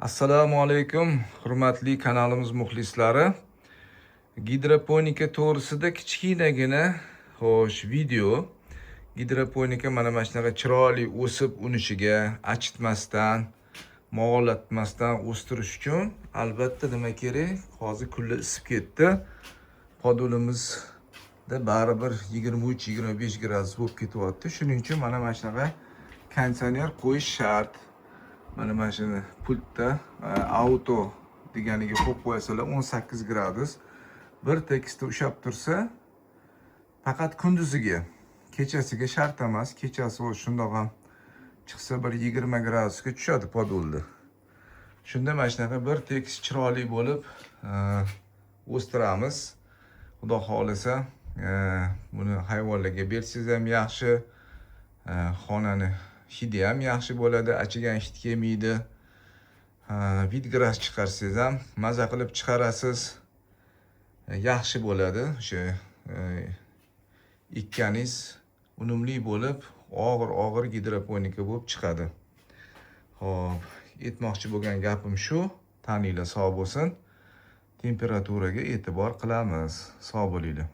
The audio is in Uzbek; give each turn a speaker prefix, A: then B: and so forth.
A: Assalomu alaykum, hurmatli kanalimiz muxlislari. Gidroponika to'g'risida kichkinagina video. Gidroponika mana shunaqa chiroyli o'sib unishiga, achitmasdan, mog'orlatmasdan o'stirish uchun albatta nima kerak? Hozir kunlar isib ketdi. Podulimizda baribir 23-25 gradus bo'lib ketyapti. Shuning uchun mana shunaqa konditsioner qo'yish shart. Mana shuni pultda auto deganiga qo'yib qo'yasalar 18 gradus bir tekisda ushlab tursa, faqat kunduziga, kechasiga shart emas. Kechasi o'zi shundoq ham chiqsa bir 20 gradusga tushadi podulda. Shunda mana shunaqa bir tekis chiroyli bo'lib o'stiramiz. Xudo xolasa buni hayvonlarga bersangiz ham yaxshi, xonani hidi ham yaxshi bo'ladi, achigan hid kelmaydi. Vidgras chiqarsangiz ham maza qilib chiqarasiz, yaxshi bo'ladi. O'sha ekkaningiz unumli bo'lib, og'ir gidroponika bo'lib chiqadi. Xo'p, aytmoqchi bo'lgan gapim shu. Taninglar sog' bo'lsin. Temperaturaga e'tibor qilamiz. Sog' bo'linglar.